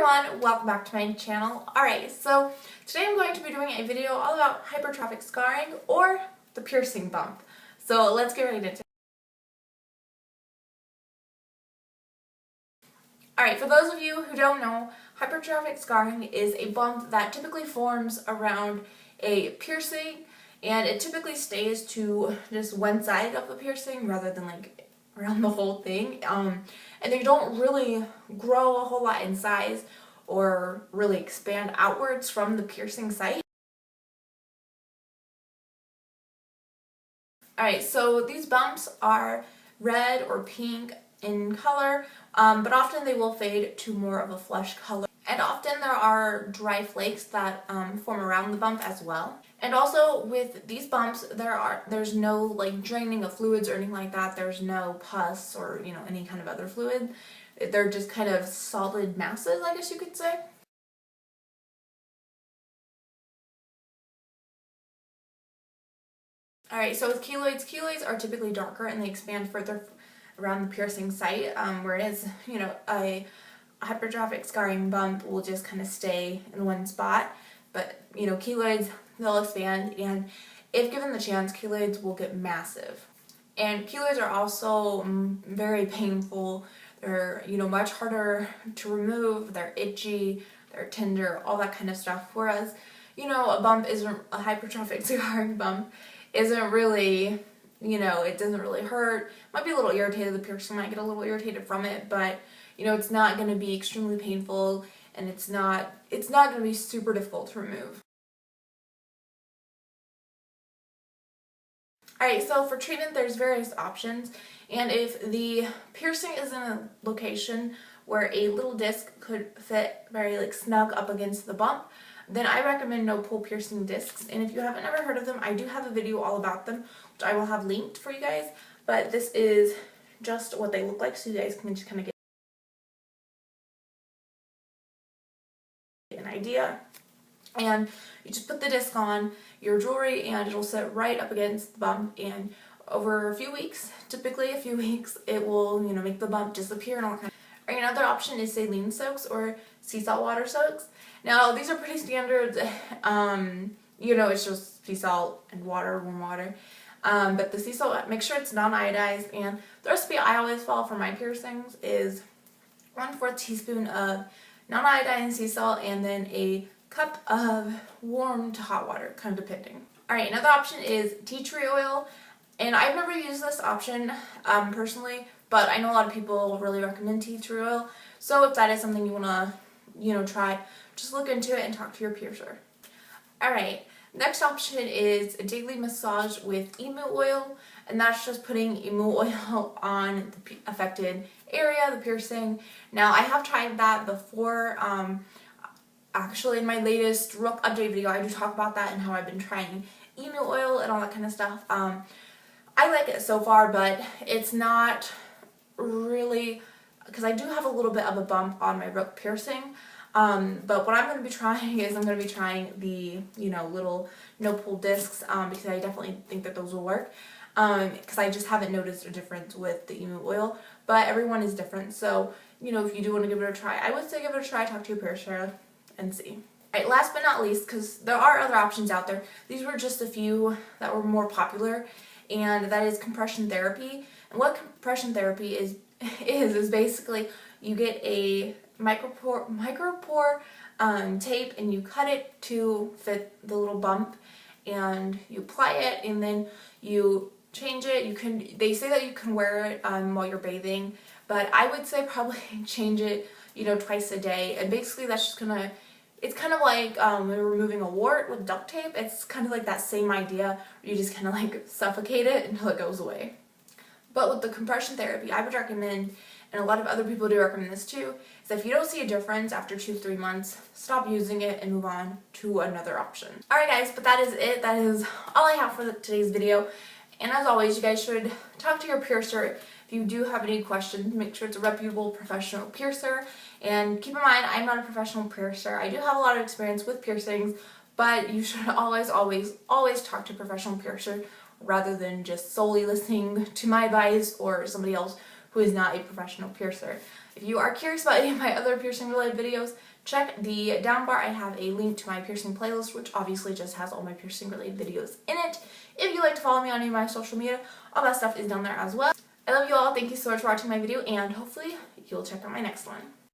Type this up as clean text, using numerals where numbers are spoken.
everyone, welcome back to my channel. Alright, so today I'm going to be doing a video all about hypertrophic scarring or the piercing bump. So let's get right into it. Alright, for those of you who don't know, hypertrophic scarring is a bump that typically forms around a piercing, and it typically stays to just one side of the piercing rather than like around the whole thing. And they don't really grow a whole lot in size or really expand outwards from the piercing site. Alright, so these bumps are red or pink in color, but often they will fade to more of a flesh color. And often there are dry flakes that form around the bump as well. And also with these bumps, there's no like draining of fluids or anything like that. There's no pus or any kind of other fluid. They're just kind of solid masses, I guess you could say. Alright, so with keloids are typically darker and they expand further around the piercing site, whereas, a hypertrophic scarring bump will just kind of stay in one spot. But, keloids, they'll expand, and if given the chance, keloids will get massive. And keloids are also very painful. They're, much harder to remove, they're itchy, they're tender, all that kind of stuff. Whereas, a bump isn't, a hypertrophic scarring bump isn't really, it doesn't really hurt. Might be a little irritated, the piercing might get a little irritated from it, but, it's not going to be extremely painful, and it's not going to be super difficult to remove. Alright, so for treatment there's various options, and if the piercing is in a location where a little disc could fit very snug up against the bump, then I recommend no pull piercing discs. And if you haven't ever heard of them, I do have a video all about them, which I will have linked for you guys, but this is just what they look like, so you guys can just kind of get an idea. And you just put the disc on your jewelry and it'll sit right up against the bump, and over a few weeks, typically a few weeks, it will, make the bump disappear and all kind of. Or another option is saline soaks or sea salt water soaks. Now these are pretty standard, it's just sea salt and water, warm water. But the sea salt, make sure it's non-iodized, and the recipe I always follow for my piercings is 1/4 teaspoon of non-iodized sea salt and then a cup of warm to hot water, kind of depending. Alright, another option is tea tree oil, and I've never used this option personally, but I know a lot of people really recommend tea tree oil, so if that is something you want to, try, just look into it and talk to your piercer. Alright, next option is a daily massage with emu oil, and that's just putting emu oil on the affected area, the piercing. Now, I have tried that before. Actually, in my latest Rook update video, I do talk about that and how I've been trying emu oil and all that kind of stuff. I like it so far, but it's not really, because I do have a little bit of a bump on my Rook piercing. But what I'm going to be trying is I'm going to be trying the, little no-pull discs, because I definitely think that those will work. Because I just haven't noticed a difference with the emu oil, but everyone is different. So, if you do want to give it a try, I would say give it a try, talk to your piercer, and see. Alright, last but not least, because there are other options out there, these were just a few that were more popular, and that is compression therapy. And what compression therapy is basically you get a micropore tape and you cut it to fit the little bump, and you apply it, and then you change it. They say that you can wear it while you're bathing, but I would say probably change it twice a day. And basically that's just gonna, it's kind of like when we're removing a wart with duct tape. It's kind of like that same idea, where you just kind of like suffocate it until it goes away. But with the compression therapy, I would recommend, and a lot of other people do recommend this too, is that if you don't see a difference after 2-3 months, stop using it and move on to another option. Alright guys, but that is it. That is all I have for today's video. And as always, you guys should talk to your piercer. If you do have any questions, make sure it's a reputable professional piercer. And keep in mind, I'm not a professional piercer. I do have a lot of experience with piercings, but you should always talk to a professional piercer rather than just solely listening to my advice or somebody else who is not a professional piercer. If you are curious about any of my other piercing related videos, check the down bar. I have a link to my piercing playlist, which obviously just has all my piercing related videos in it. If you'd like to follow me on any of my social media, all that stuff is down there as well. I love you all. Thank you so much for watching my video, and hopefully you'll check out my next one.